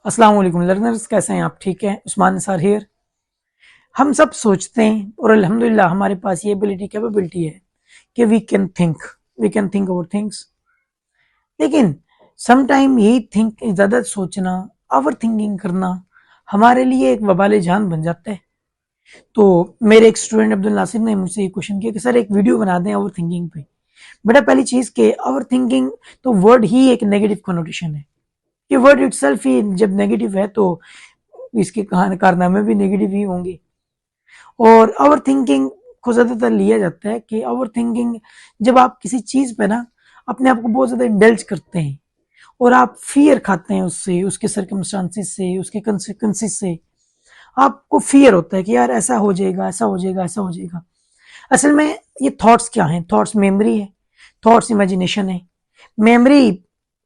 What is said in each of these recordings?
अस्सलाम वालेकुम लर्नर्स, कैसे हैं आप? ठीक है, उस्मान निसार हियर। हम सब सोचते हैं और अल्हम्दुलिल्लाह हमारे पास ये कैपेबिलिटी है कि we can think over things. लेकिन सम टाइम यही थिंक ज़्यादा सोचना, ओवर थिंकिंग करना हमारे लिए एक वबाल जान बन जाता है। तो मेरे एक स्टूडेंट अब्दुल नासिर ने मुझसे ये क्वेश्चन किया कि सर एक वीडियो बना दें ओवर थिंकिंग पे। बेटा पहली चीज़ के ओवर थिंकिंग तो वर्ड ही एक नेगेटिव कनोटेशन है। ये वर्ड इटसेल्फ ही जब नेगेटिव है तो इसके कारनामे भी नेगेटिव ही होंगे। और ओवर थिंकिंग को ज़्यादातर लिया जाता है कि ओवर थिंकिंग जब आप किसी चीज़ पे ना अपने आप को बहुत ज़्यादा इंडल्ज करते हैं और आप फियर खाते हैं उससे, उसके सर्कमस्टांसिस से, उसके कंसिक्वेंसेस से। आपको फियर होता है कि यार ऐसा हो जाएगा, ऐसा हो जाएगा, ऐसा हो जाएगा। असल में ये थॉट्स क्या हैं? थॉट्स मेमोरी है, थॉट्स इमेजिनेशन है। मेमोरी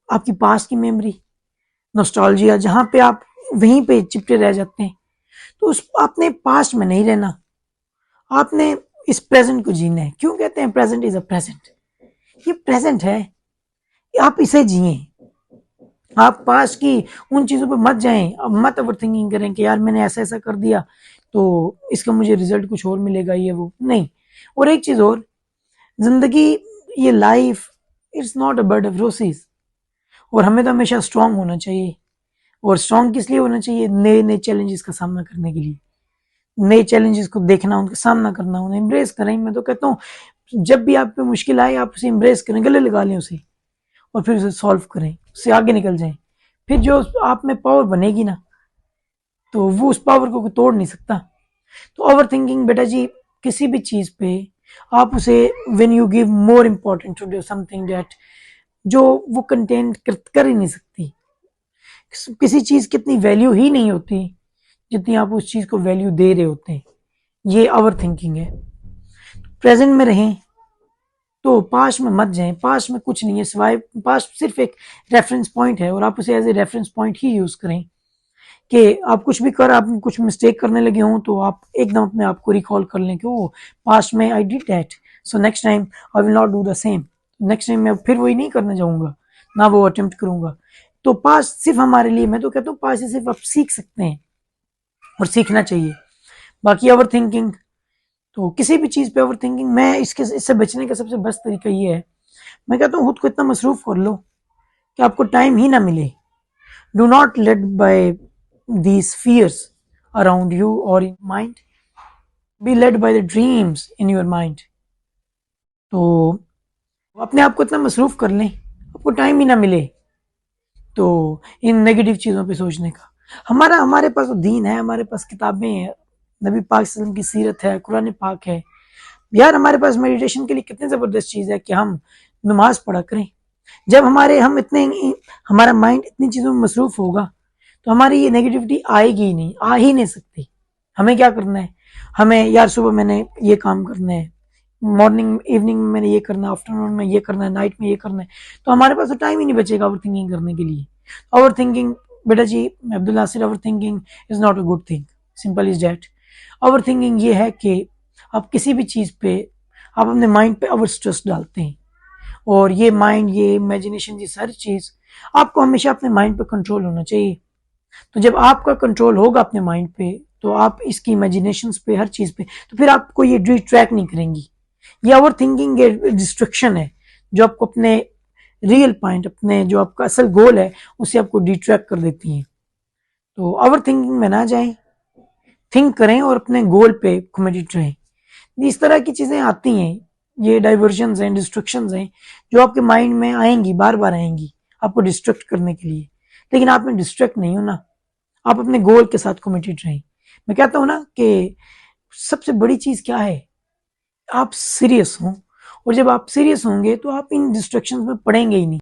आपकी पास्ट की मेमोरी, नॉस्टैल्जिया, जहाँ पे आप वहीं पे चिपटे रह जाते हैं। तो उस आपने पास्ट में नहीं रहना, आपने इस प्रेजेंट को जीना है। क्यों कहते हैं प्रेजेंट इज अ प्रेजेंट? ये प्रेजेंट है, आप इसे जिए। आप पास्ट की उन चीजों पे मत जाएं, अब मत ओवर थिंकिंग करें कि यार मैंने ऐसा ऐसा कर दिया तो इसका मुझे रिजल्ट कुछ और मिलेगा, ये वो नहीं। और एक चीज और, जिंदगी, ये life, it's not a bird of रोसेस। और हमें तो हमेशा स्ट्रांग होना चाहिए। और स्ट्रांग किस लिए होना चाहिए? नए नए चैलेंजेस का सामना करने के लिए। नए चैलेंजेस को देखना, उनका सामना करना, उन्हें एम्ब्रेस करें। मैं तो कहता हूँ जब भी आप पे मुश्किल आए आप उसे एम्ब्रेस करें, गले लगा लें उसे और फिर उसे सॉल्व करें, उससे आगे निकल जाएं। फिर जो आप में पावर बनेगी ना, तो वो उस पावर को कोई तोड़ नहीं सकता। तो ओवर थिंकिंग बेटा जी, किसी भी चीज पे आप उसे, when you give more important to do something that, जो वो कंटेन कर ही नहीं सकती। किसी चीज की इतनी वैल्यू ही नहीं होती जितनी आप उस चीज को वैल्यू दे रहे होते हैं। ये ओवर थिंकिंग है। प्रेजेंट में रहें, तो पास्ट में मत जाएं। पास्ट में कुछ नहीं है सिवाय, पास्ट सिर्फ एक रेफरेंस पॉइंट है और आप उसे एज ए रेफरेंस पॉइंट ही यूज करें कि आप कुछ भी कर, आप कुछ मिस्टेक करने लगे हों तो आप एकदम अपने आप को रिकॉल कर लें कि ओ पास्ट में I did that, so next time I will not do the same. Next time मैं फिर वही नहीं करने जाऊंगा, ना वो अटेम्प्ट करूंगा। तो पास्ट सिर्फ हमारे लिए, मैं तो कहता हूँ पास्ट से सिर्फ आप सीख सकते हैं और सीखना चाहिए। बाकी ओवर थिंकिंग, तो किसी भी चीज पे ओवर थिंकिंग, मैं इससे बचने का सबसे बेस्ट तरीका ये है, मैं कहता हूँ खुद को इतना मसरूफ कर लो कि आपको टाइम ही ना मिले। Do not let by these fears around you और in mind, be led by the dreams in your mind. तो अपने आप को इतना मसरूफ कर लें, आपको टाइम ही ना मिले तो इन नेगेटिव चीज़ों पे सोचने का। हमारे पास तो दीन है, हमारे पास किताबें हैं, नबी पाक सल्लल्लाहु अलैहि वसल्लम की सीरत है, कुरान पाक है। यार हमारे पास मेडिटेशन के लिए कितनी ज़बरदस्त चीज़ है कि हम नमाज पढ़ा करें। जब हमारा माइंड इतनी चीज़ों में मसरूफ होगा तो हमारी ये नेगेटिविटी आएगी ही नहीं, आ ही नहीं सकती। हमें क्या करना है? हमें यार सुबह मैंने ये काम करना है, मॉर्निंग इवनिंग में मैंने ये करना है, आफ्टरनून में ये करना है, नाइट में ये करना है। तो हमारे पास तो टाइम ही नहीं बचेगा ओवर थिंकिंग करने के लिए। ओवर थिंकिंग बेटा जी, Abdul Nasir, overthinking is not a good thing, simple is that. Overthinking ये है कि आप किसी भी चीज़ पे आप अपने माइंड पे ओवर स्ट्रेस डालते हैं। और ये माइंड, ये इमेजिनेशन, ये सारी चीज़, आपको हमेशा अपने माइंड पे कंट्रोल होना चाहिए। तो जब आपका कंट्रोल होगा अपने माइंड पे, तो आप इसकी इमेजिनेशन पे, हर चीज़ पे, तो फिर आपको ये डिस्ट्रैक्ट नहीं करेंगी। ये ओवर थिंकिंग डिस्ट्रक्शन है जो आपको अपने रियल पॉइंट, अपने जो आपका असल गोल है, उससे आपको डिस्ट्रैक्ट कर देती हैं। तो ओवर थिंकिंग में ना जाएं, थिंक करें और अपने गोल पे कमिटेड रहें। इस तरह की चीज़ें आती हैं, ये डाइवर्जन हैं, डिस्ट्रक्शन हैं, जो आपके माइंड में आएंगी, बार बार आएंगी आपको डिस्ट्रैक्ट करने के लिए। लेकिन आपने डिस्ट्रैक्ट नहीं होना, आप अपने गोल के साथ कमिटेड रहें। मैं कहता हूँ ना कि सबसे बड़ी चीज़ क्या है? आप सीरियस हों। और जब आप सीरियस होंगे तो आप इन डिस्ट्रैक्शंस में पड़ेंगे ही नहीं।